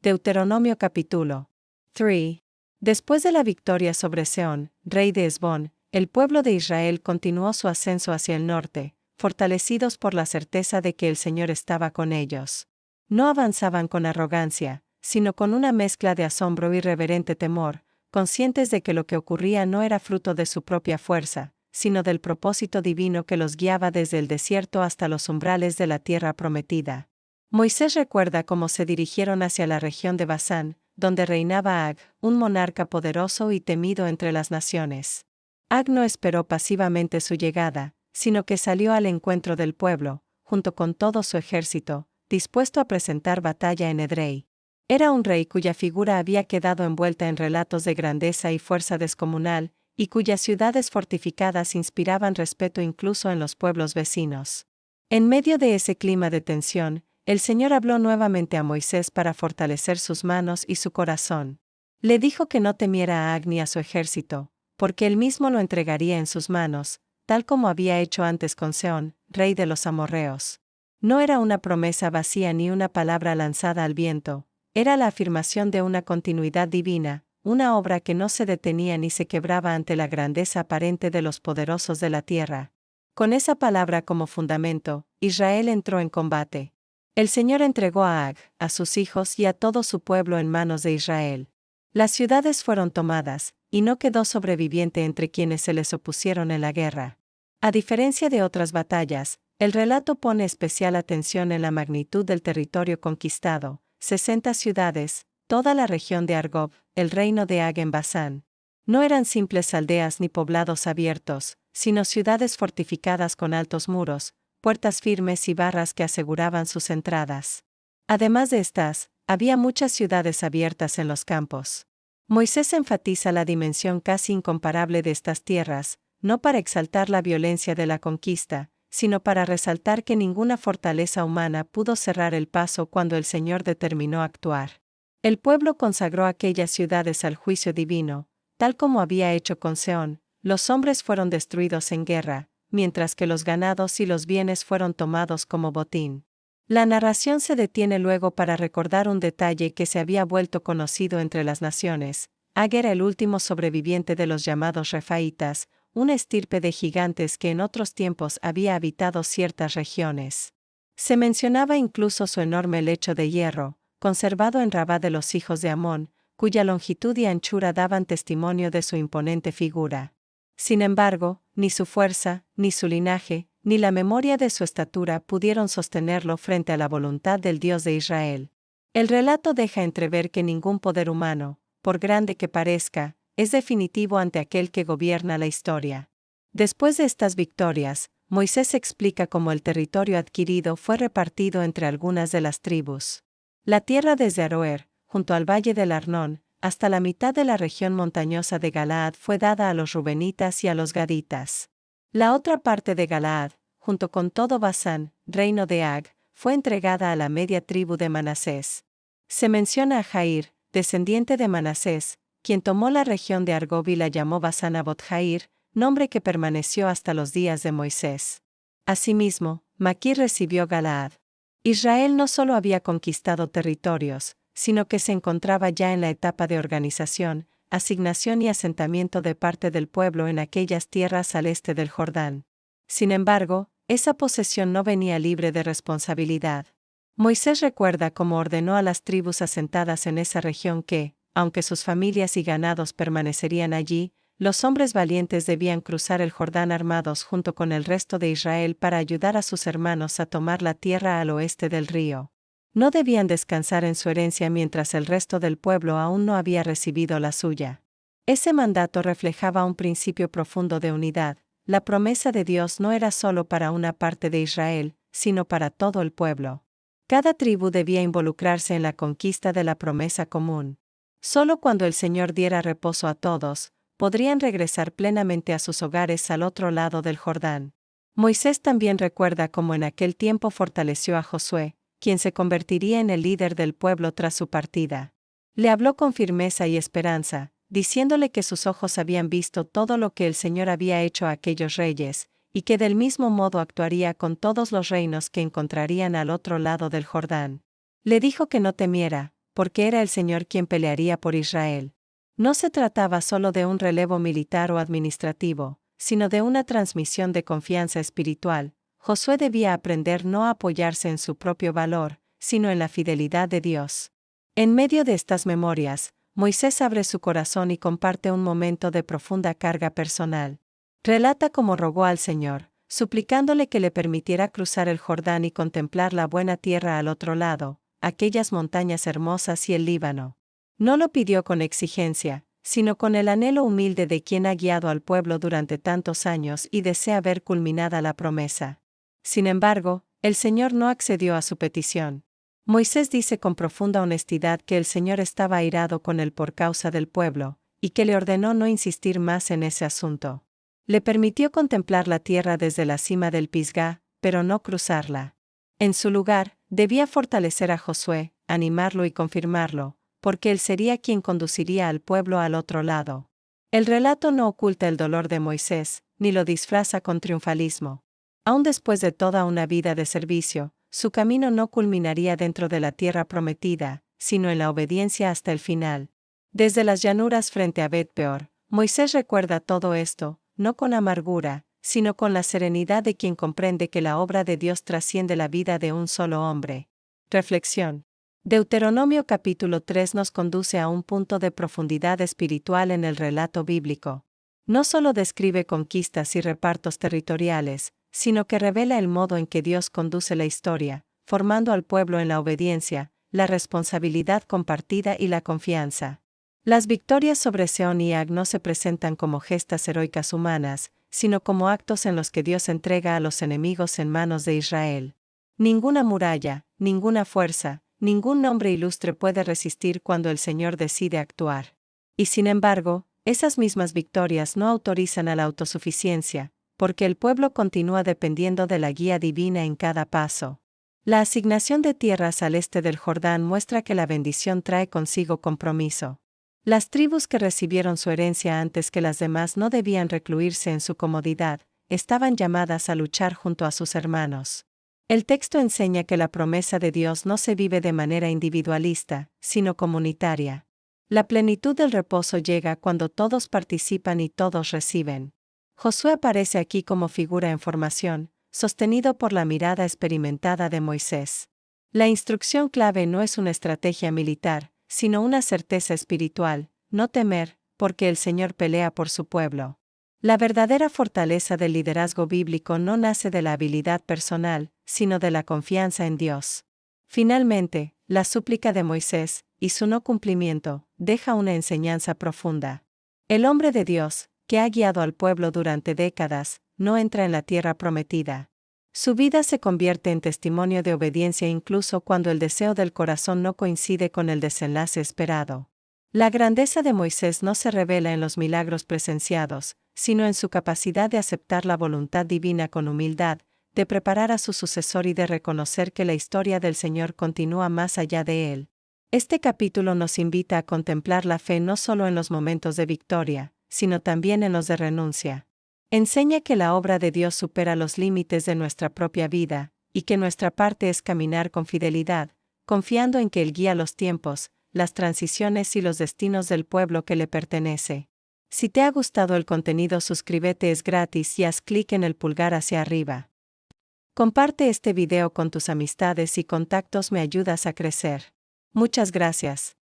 Deuteronomio capítulo 3. Después de la victoria sobre Sehón, rey de Hesbón, el pueblo de Israel continuó su ascenso hacia el norte, fortalecidos por la certeza de que el Señor estaba con ellos. No avanzaban con arrogancia, sino con una mezcla de asombro y reverente temor, conscientes de que lo que ocurría no era fruto de su propia fuerza, sino del propósito divino que los guiaba desde el desierto hasta los umbrales de la tierra prometida. Moisés recuerda cómo se dirigieron hacia la región de Basán, donde reinaba Ag, un monarca poderoso y temido entre las naciones. Ag no esperó pasivamente su llegada, sino que salió al encuentro del pueblo, junto con todo su ejército, dispuesto a presentar batalla en Edrei. Era un rey cuya figura había quedado envuelta en relatos de grandeza y fuerza descomunal, y cuyas ciudades fortificadas inspiraban respeto incluso en los pueblos vecinos. En medio de ese clima de tensión, el Señor habló nuevamente a Moisés para fortalecer sus manos y su corazón. Le dijo que no temiera a Ag ni a su ejército, porque él mismo lo entregaría en sus manos, tal como había hecho antes con Sehón, rey de los amorreos. No era una promesa vacía ni una palabra lanzada al viento, era la afirmación de una continuidad divina, una obra que no se detenía ni se quebraba ante la grandeza aparente de los poderosos de la tierra. Con esa palabra como fundamento, Israel entró en combate. El Señor entregó a Ag, a sus hijos y a todo su pueblo en manos de Israel. Las ciudades fueron tomadas, y no quedó sobreviviente entre quienes se les opusieron en la guerra. A diferencia de otras batallas, el relato pone especial atención en la magnitud del territorio conquistado, 60 ciudades, toda la región de Argob, el reino de Ag en Basán. No eran simples aldeas ni poblados abiertos, sino ciudades fortificadas con altos muros, puertas firmes y barras que aseguraban sus entradas. Además de estas, había muchas ciudades abiertas en los campos. Moisés enfatiza la dimensión casi incomparable de estas tierras, no para exaltar la violencia de la conquista, sino para resaltar que ninguna fortaleza humana pudo cerrar el paso cuando el Señor determinó actuar. El pueblo consagró aquellas ciudades al juicio divino, tal como había hecho con Sehón. Los hombres fueron destruidos en guerra, mientras que los ganados y los bienes fueron tomados como botín. La narración se detiene luego para recordar un detalle que se había vuelto conocido entre las naciones. Ag era el último sobreviviente de los llamados Refaitas, una estirpe de gigantes que en otros tiempos había habitado ciertas regiones. Se mencionaba incluso su enorme lecho de hierro, conservado en Rabá de los hijos de Amón, cuya longitud y anchura daban testimonio de su imponente figura. Sin embargo, ni su fuerza, ni su linaje, ni la memoria de su estatura pudieron sostenerlo frente a la voluntad del Dios de Israel. El relato deja entrever que ningún poder humano, por grande que parezca, es definitivo ante aquel que gobierna la historia. Después de estas victorias, Moisés explica cómo el territorio adquirido fue repartido entre algunas de las tribus. La tierra desde Aroer, junto al valle del Arnón, hasta la mitad de la región montañosa de Galaad fue dada a los rubenitas y a los gaditas. La otra parte de Galaad, junto con todo Basán, reino de Ag, fue entregada a la media tribu de Manasés. Se menciona a Jair, descendiente de Manasés, quien tomó la región de Argob y la llamó Basán Abot Jair, nombre que permaneció hasta los días de Moisés. Asimismo, Maquir recibió Galaad. Israel no solo había conquistado territorios, sino que se encontraba ya en la etapa de organización, asignación y asentamiento de parte del pueblo en aquellas tierras al este del Jordán. Sin embargo, esa posesión no venía libre de responsabilidad. Moisés recuerda cómo ordenó a las tribus asentadas en esa región que, aunque sus familias y ganados permanecerían allí, los hombres valientes debían cruzar el Jordán armados junto con el resto de Israel para ayudar a sus hermanos a tomar la tierra al oeste del río. No debían descansar en su herencia mientras el resto del pueblo aún no había recibido la suya. Ese mandato reflejaba un principio profundo de unidad. La promesa de Dios no era solo para una parte de Israel, sino para todo el pueblo. Cada tribu debía involucrarse en la conquista de la promesa común. Solo cuando el Señor diera reposo a todos, podrían regresar plenamente a sus hogares al otro lado del Jordán. Moisés también recuerda cómo en aquel tiempo fortaleció a Josué, quien se convertiría en el líder del pueblo tras su partida. Le habló con firmeza y esperanza, diciéndole que sus ojos habían visto todo lo que el Señor había hecho a aquellos reyes, y que del mismo modo actuaría con todos los reinos que encontrarían al otro lado del Jordán. Le dijo que no temiera, porque era el Señor quien pelearía por Israel. No se trataba solo de un relevo militar o administrativo, sino de una transmisión de confianza espiritual. Josué debía aprender no a apoyarse en su propio valor, sino en la fidelidad de Dios. En medio de estas memorias, Moisés abre su corazón y comparte un momento de profunda carga personal. Relata cómo rogó al Señor, suplicándole que le permitiera cruzar el Jordán y contemplar la buena tierra al otro lado, aquellas montañas hermosas y el Líbano. No lo pidió con exigencia, sino con el anhelo humilde de quien ha guiado al pueblo durante tantos años y desea ver culminada la promesa. Sin embargo, el Señor no accedió a su petición. Moisés dice con profunda honestidad que el Señor estaba airado con él por causa del pueblo, y que le ordenó no insistir más en ese asunto. Le permitió contemplar la tierra desde la cima del Pisgah, pero no cruzarla. En su lugar, debía fortalecer a Josué, animarlo y confirmarlo, porque él sería quien conduciría al pueblo al otro lado. El relato no oculta el dolor de Moisés, ni lo disfraza con triunfalismo. Aun después de toda una vida de servicio, su camino no culminaría dentro de la tierra prometida, sino en la obediencia hasta el final. Desde las llanuras frente a Bet-peor, Moisés recuerda todo esto, no con amargura, sino con la serenidad de quien comprende que la obra de Dios trasciende la vida de un solo hombre. Reflexión. Deuteronomio capítulo 3 nos conduce a un punto de profundidad espiritual en el relato bíblico. No solo describe conquistas y repartos territoriales, sino que revela el modo en que Dios conduce la historia, formando al pueblo en la obediencia, la responsabilidad compartida y la confianza. Las victorias sobre Sehón y Ag no se presentan como gestas heroicas humanas, sino como actos en los que Dios entrega a los enemigos en manos de Israel. Ninguna muralla, ninguna fuerza, ningún nombre ilustre puede resistir cuando el Señor decide actuar. Y sin embargo, esas mismas victorias no autorizan a la autosuficiencia, porque el pueblo continúa dependiendo de la guía divina en cada paso. La asignación de tierras al este del Jordán muestra que la bendición trae consigo compromiso. Las tribus que recibieron su herencia antes que las demás no debían recluirse en su comodidad, estaban llamadas a luchar junto a sus hermanos. El texto enseña que la promesa de Dios no se vive de manera individualista, sino comunitaria. La plenitud del reposo llega cuando todos participan y todos reciben. Josué aparece aquí como figura en formación, sostenido por la mirada experimentada de Moisés. La instrucción clave no es una estrategia militar, sino una certeza espiritual: no temer, porque el Señor pelea por su pueblo. La verdadera fortaleza del liderazgo bíblico no nace de la habilidad personal, sino de la confianza en Dios. Finalmente, la súplica de Moisés, y su no cumplimiento, deja una enseñanza profunda. El hombre de Dios, que ha guiado al pueblo durante décadas, no entra en la tierra prometida. Su vida se convierte en testimonio de obediencia incluso cuando el deseo del corazón no coincide con el desenlace esperado. La grandeza de Moisés no se revela en los milagros presenciados, sino en su capacidad de aceptar la voluntad divina con humildad, de preparar a su sucesor y de reconocer que la historia del Señor continúa más allá de él. Este capítulo nos invita a contemplar la fe no solo en los momentos de victoria, sino también en los de renuncia. Enseña que la obra de Dios supera los límites de nuestra propia vida, y que nuestra parte es caminar con fidelidad, confiando en que Él guía los tiempos, las transiciones y los destinos del pueblo que le pertenece. Si te ha gustado el contenido, suscríbete, es gratis y haz clic en el pulgar hacia arriba. Comparte este video con tus amistades y contactos, me ayudas a crecer. Muchas gracias.